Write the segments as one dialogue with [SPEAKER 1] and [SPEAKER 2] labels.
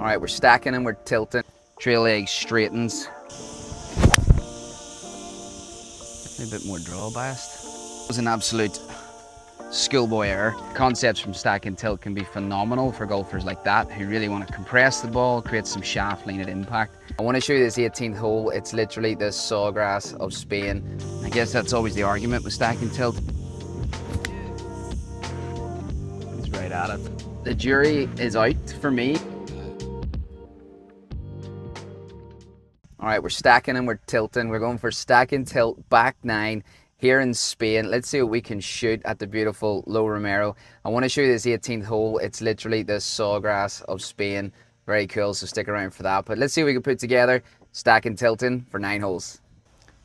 [SPEAKER 1] All right, we're stacking and we're tilting. Trail leg straightens. A bit more draw biased. It was an absolute schoolboy error. Concepts from stack and tilt can be phenomenal for golfers like that who really want to compress the ball, create some shaft lean at impact. I want to show you this 18th hole. It's literally the sawgrass of Spain. I guess that's always the argument with stack and tilt. He's right at it. The jury is out for me. All right, we're stacking and we're tilting. We're going for stack and tilt back 9 here in Spain. Let's see what we can shoot at the beautiful Lo Romero. I want to show you this 18th hole. It's literally the sawgrass of Spain. Very cool, so stick around for that. But let's see what we can put together stack and tilting for 9 holes.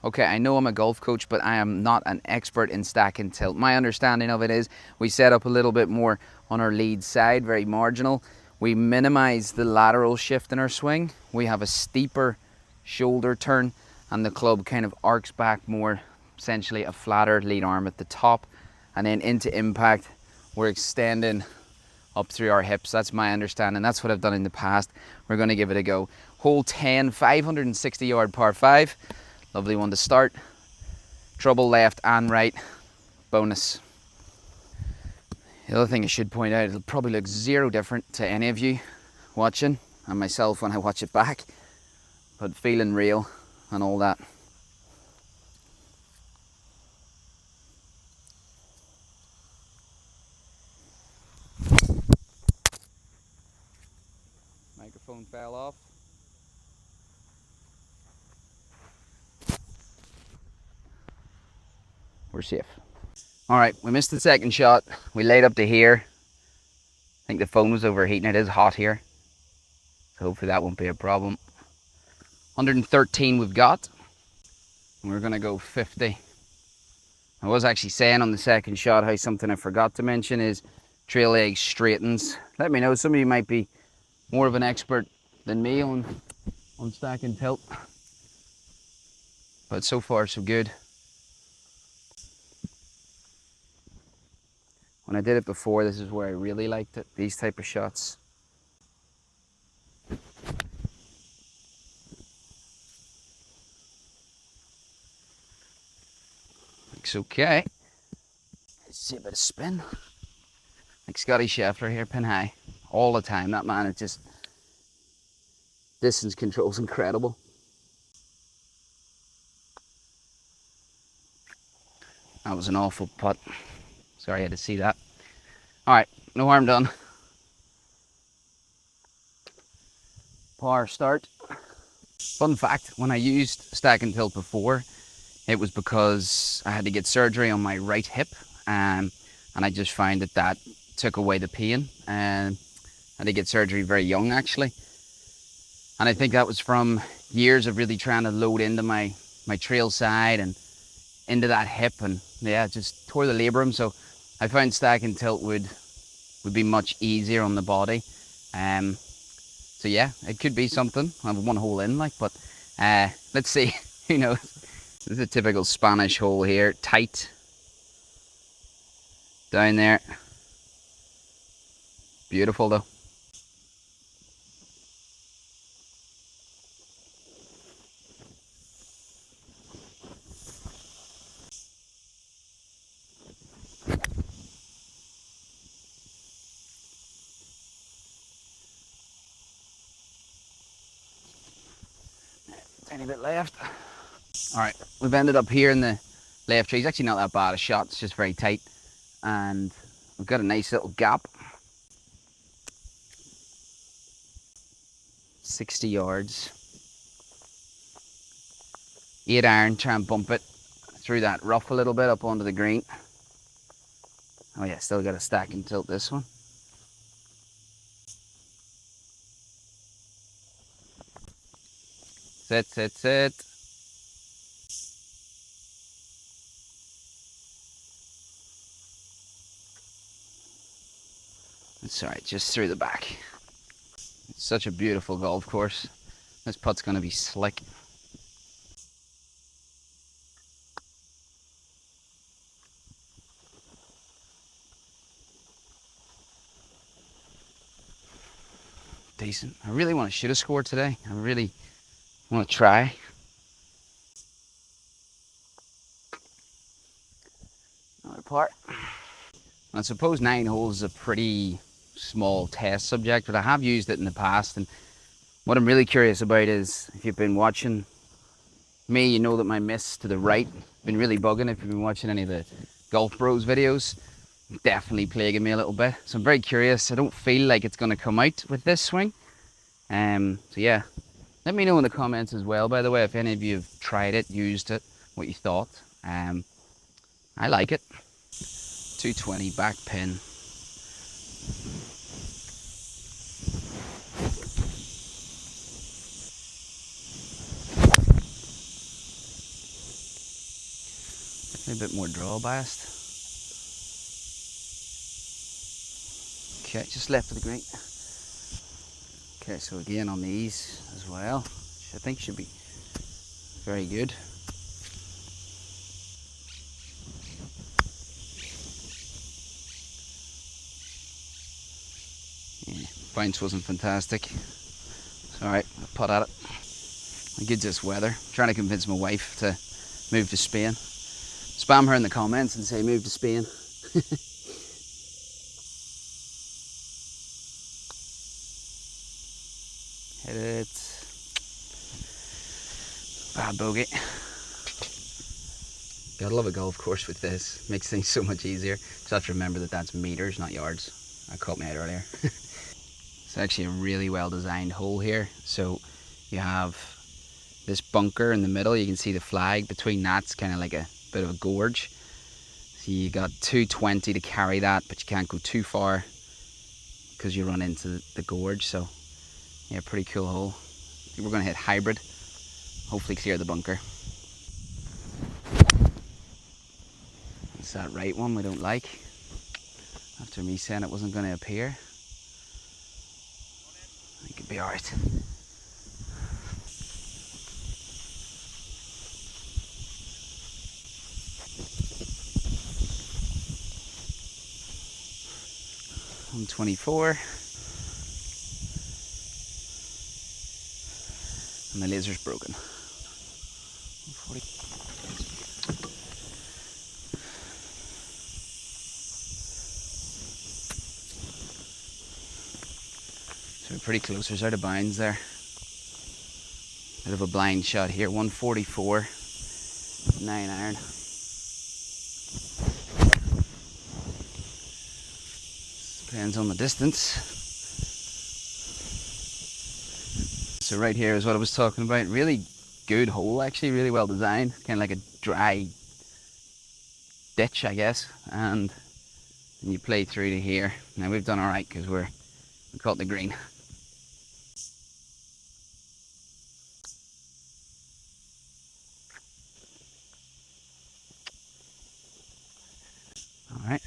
[SPEAKER 1] Okay, I know I'm a golf coach, but I am not an expert in stack and tilt. My understanding of it is we set up a little bit more on our lead side, very marginal. We minimize the lateral shift in our swing. We have a steeper shoulder turn and the club kind of arcs back more, essentially a flatter lead arm at the top, and then into impact we're extending up through our hips. That's my understanding. That's what I've done in the past. We're going to give it a go. Hole 10, 560 yard par 5. Lovely one to start. Trouble left and right. Bonus. The other thing I should point out, it'll probably look zero different to any of you watching and myself when I watch it back, but feeling real and all that. Microphone fell off. We're safe. All right, we missed the second shot. We laid up to here. I think the phone was overheating. It is hot here, so hopefully that won't be a problem. 113 we've got, and we're gonna go 50. I was actually saying on the second shot how something I forgot to mention is trail leg straightens. Let me know, some of you might be more of an expert than me on stack and tilt, but so far so good. When I did it before, this is where I really liked it, these type of shots. Looks okay. Let's see a bit of spin. Like Scotty Scheffler here, pin high, all the time. That man is just, distance control's incredible. That was an awful putt. Sorry I had to see that. All right, no harm done. Par start. Fun fact, when I used stack and tilt before, it was because I had to get surgery on my right hip, and I just found that took away the pain, and I had to get surgery very young actually. And I think that was from years of really trying to load into my trail side and into that hip, and yeah, just tore the labrum. So I found stack and tilt would be much easier on the body. So yeah, it could be something. I have one hole in, like, but let's see. Who knows? This is a typical Spanish hole here. Tight down there. Beautiful though. Tiny bit left. All right, we've ended up here in the left tree. It's actually not that bad a shot. It's just very tight, and we've got a nice little gap. 60 yards. 8 iron. Try and bump it through that rough a little bit up onto the green. Oh yeah, still got to stack and tilt this one. Sit, sit, sit. It's all right, just through the back. It's such a beautiful golf course. This putt's going to be slick. decent. I really want to shoot a score today. I really want to try. Another part. I suppose 9 holes is a pretty small test subject, but I have used it in the past, and what I'm really curious about is, if you've been watching me, you know that my miss to the right been really bugging. If you've been watching any of the Golf Bros videos, definitely plaguing me a little bit. So I'm very curious. I don't feel like it's going to come out with this swing. So yeah, let me know in the comments as well, by the way, if any of you have tried it, used it, what you thought. I like it. 220 back pin. A bit more draw biased. Okay, just left of the green. Okay, so again on these as well, which I think should be very good. Yeah, bounce wasn't fantastic. It's alright, I'll putt at it. I get this weather. I'm trying to convince my wife to move to Spain. Spam her in the comments and say move to Spain. Hit it. Bad bogey. Gotta love a golf course with this. Makes things so much easier. Just have to remember that that's meters, not yards. That caught me out earlier. It's actually a really well designed hole here. So you have this bunker in the middle. You can see the flag between that's kind of like a bit of a gorge. So you got 220 to carry that, but you can't go too far because you run into the gorge. So yeah, pretty cool hole. I think we're going to hit hybrid. Hopefully clear the bunker. It's that right one we don't like. After me saying it wasn't going to appear. I think it'd be alright. $124. And the laser's broken. 140. So we're pretty close. There's out of bounds there. Bit of a blind shot here. 144. 9 iron. Depends on the distance. So right here is what I was talking about. Really good hole, actually, really well designed. Kind of like a dry ditch, I guess. And you play through to here. Now we've done all right because we caught the green. All right.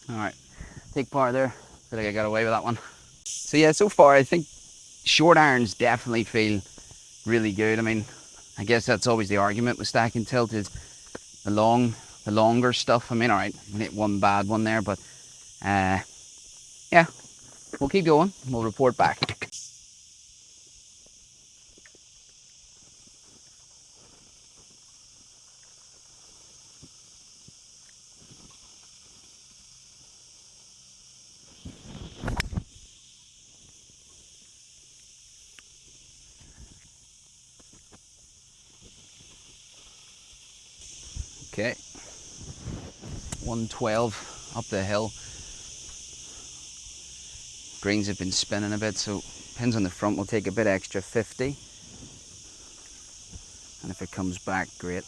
[SPEAKER 1] All right. Take par there. Feel like I got away with that one. So yeah, so far I think short irons definitely feel really good. I mean, I guess that's always the argument with stack and tilt is the longer stuff. I mean, all right, we hit one bad one there, but yeah, we'll keep going. We'll report back. Okay, 112 up the hill. Greens have been spinning a bit, so pins on the front will take a bit extra, 50. And if it comes back, great.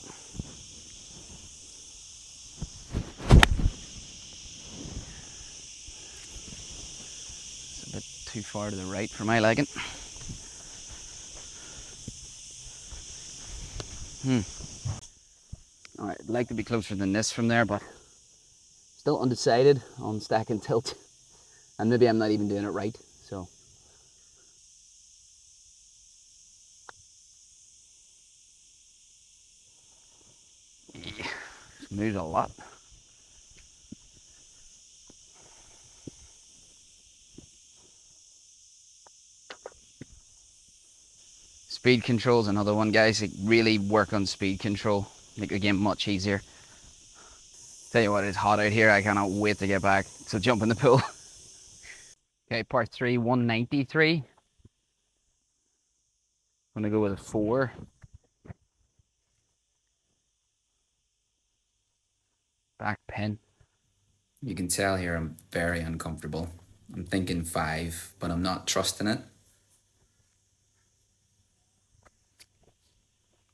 [SPEAKER 1] It's a bit too far to the right for my liking. Alright, I'd like to be closer than this from there, but still undecided on stack and tilt. And maybe I'm not even doing it right, so. Moves a lot. Speed control is another one, guys. Like, really work on speed control. Make the game much easier. Tell you what, it's hot out here. I cannot wait to get back. So jump in the pool. Okay, part 3, 193. I'm gonna go with a 4. Back pin. You can tell here I'm very uncomfortable. I'm thinking 5, but I'm not trusting it.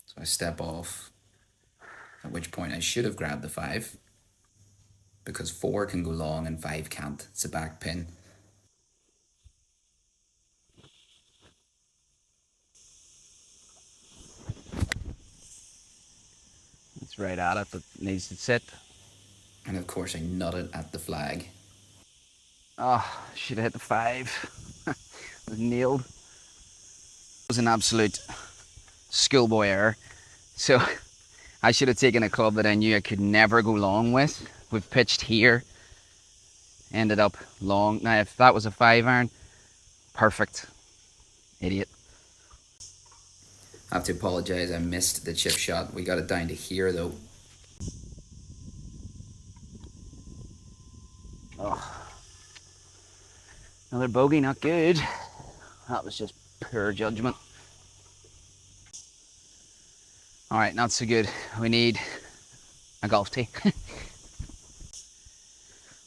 [SPEAKER 1] So I step off, at which point I should have grabbed the 5, because 4 can go long and 5 can't. It's a back pin. It's right at it, but needs to sit. And of course I nutted at the flag. Oh, should have hit the 5. It was nailed. It was an absolute schoolboy error. So I should have taken a club that I knew I could never go long with. We've pitched here. Ended up long. Now if that was a 5-iron, perfect. Idiot. I have to apologise, I missed the chip shot. We got it down to here though. Oh. Another bogey, not good. That was just poor judgment. Alright, not so good. We need a golf tee.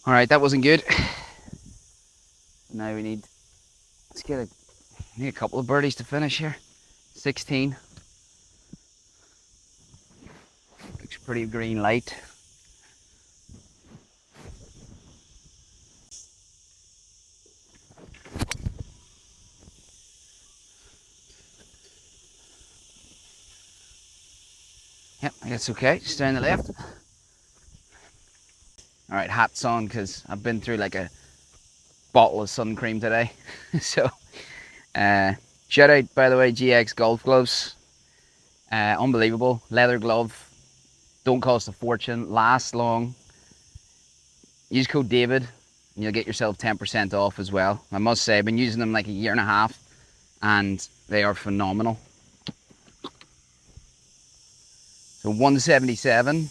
[SPEAKER 1] Alright, that wasn't good. Now we need, need a couple of birdies to finish here. 16. Looks pretty green light. Yep, I guess okay. Just down the left. Alright, hats on because I've been through like a bottle of sun cream today. So, shout out by the way, GX golf gloves. Unbelievable. Leather glove. Don't cost a fortune. Last long. Use code David and you'll get yourself 10% off as well. I must say, I've been using them like a year and a half and they are phenomenal. So 177.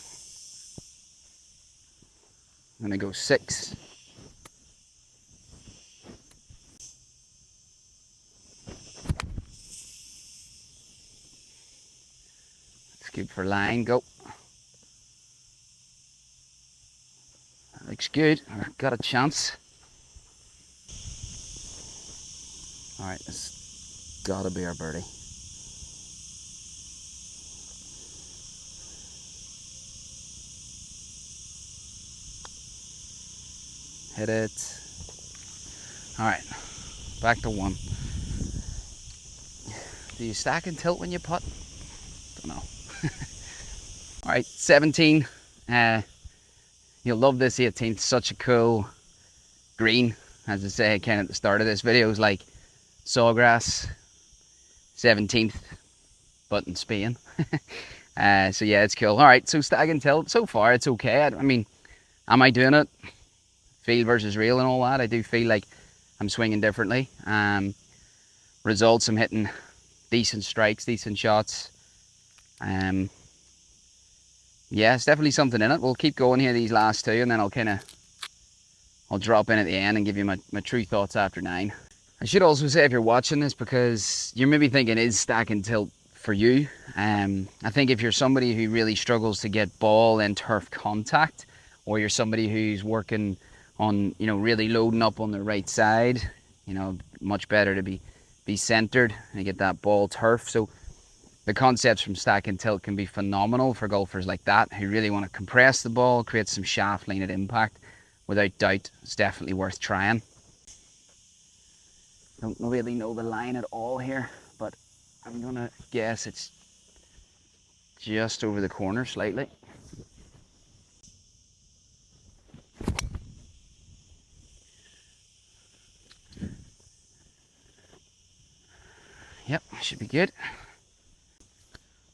[SPEAKER 1] I'm gonna go 6. Scoop for line, go. That looks good. I've got a chance. Alright, this gotta be our birdie. Hit it. Alright, back to 1. Do you stack and tilt when you putt? Don't know. Alright, 17. You'll love this 18th. Such a cool green. As I say again at the start of this video, it's like sawgrass. 17th, but in Spain. So yeah, it's cool. Alright, so stag and tilt. So far, it's okay. I mean, am I doing it? Feel versus real and all that. I do feel like I'm swinging differently. Results, I'm hitting decent strikes, decent shots. Yeah, it's definitely something in it. We'll keep going here these last 2 and then I'll drop in at the end and give you my true thoughts after 9. I should also say if you're watching this, because you're maybe thinking, is stack and tilt for you? I think if you're somebody who really struggles to get ball and turf contact, or you're somebody who's working on, really loading up on the right side, much better to be centered and get that ball turf. So the concepts from stack and tilt can be phenomenal for golfers like that who really want to compress the ball, create some shaft lean at impact. Without doubt, it's definitely worth trying. Don't really know the line at all here, but I'm gonna guess it's just over the corner slightly. Yep, should be good.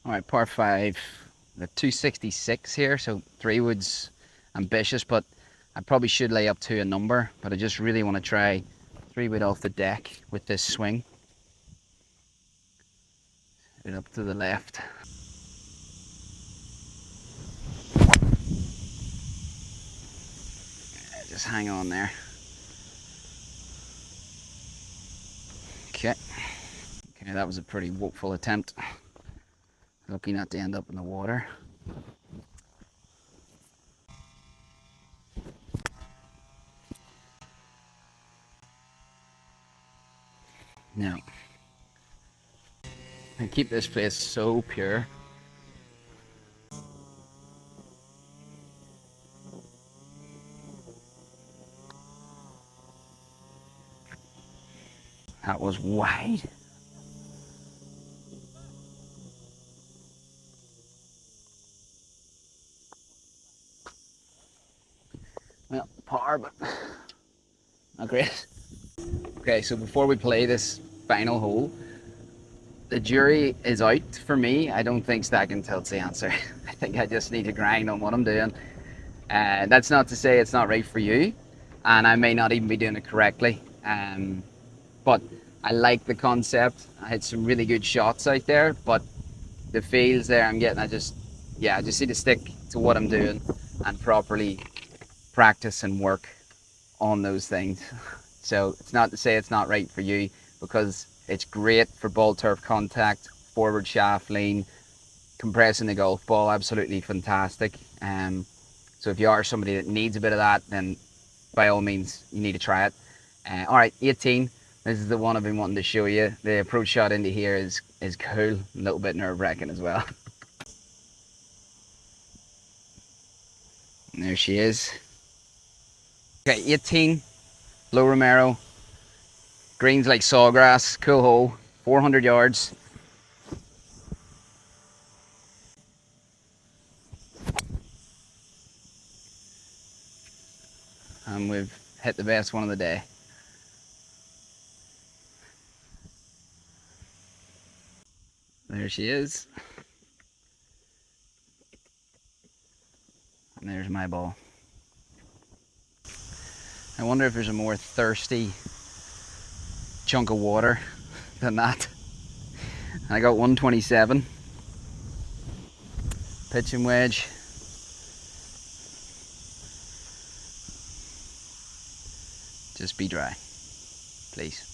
[SPEAKER 1] All right, par 5, The 266 here, so 3-wood's ambitious, but I probably should lay up to a number, but I just really want to try 3-wood off the deck with this swing. It up to the left. Just hang on there. Okay. Okay, that was a pretty woeful attempt. Lucky not to end up in the water. No. I keep this place so pure. That was wide. Well, par, but not great. Okay, so before we play this final hole, the jury is out for me. I don't think stack and tilt's the answer. I think I just need to grind on what I'm doing. That's not to say it's not right for you, and I may not even be doing it correctly. But I like the concept. I had some really good shots out there, but the feels there I'm getting, I just need to stick to what I'm doing and properly practice and work on those things. So it's not to say it's not right for you, because it's great for ball turf contact, forward shaft lean, compressing the golf ball, absolutely fantastic. So if you are somebody that needs a bit of that, then by all means you need to try it. All right, 18. This is the one I've been wanting to show you. The approach shot into here is cool, a little bit nerve-wracking as well. And there she is. Okay, 18, Lo Romero. Greens like sawgrass, cool hole, 400 yards. And we've hit the best one of the day. There she is. And there's my ball. I wonder if there's a more thirsty chunk of water than that. I got 127. Pitching wedge. Just be dry, please.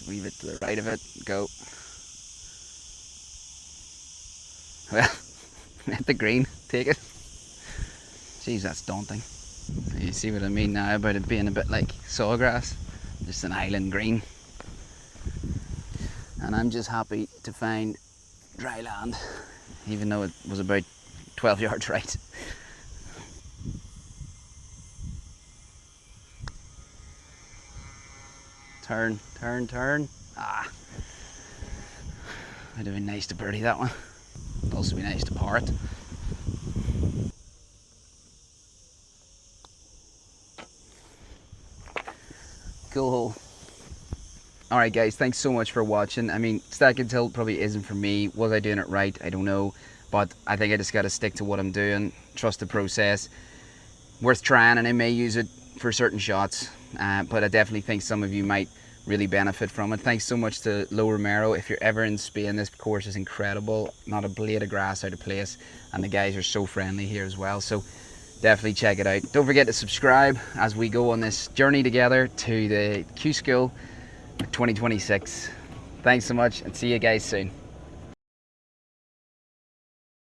[SPEAKER 1] Leave it to the right of it, go. Well, at the green, take it. Jeez, that's daunting. You see what I mean now about it being a bit like sawgrass, just an island green. And I'm just happy to find dry land, even though it was about 12 yards right. Turn, turn, turn. Ah. Would have been nice to birdie that one. It'd also be nice to par it. Cool hole. Alright guys, thanks so much for watching. I mean, stack and tilt probably isn't for me. Was I doing it right? I don't know. But I think I just got to stick to what I'm doing. Trust the process. Worth trying, and I may use it for certain shots. But I definitely think some of you might really benefit from it. Thanks so much to Lo Romero. If you're ever in Spain, this course is incredible. Not a blade of grass out of place. And the guys are so friendly here as well. So definitely check it out. Don't forget to subscribe as we go on this journey together to the Q School 2026. Thanks so much, and see you guys soon.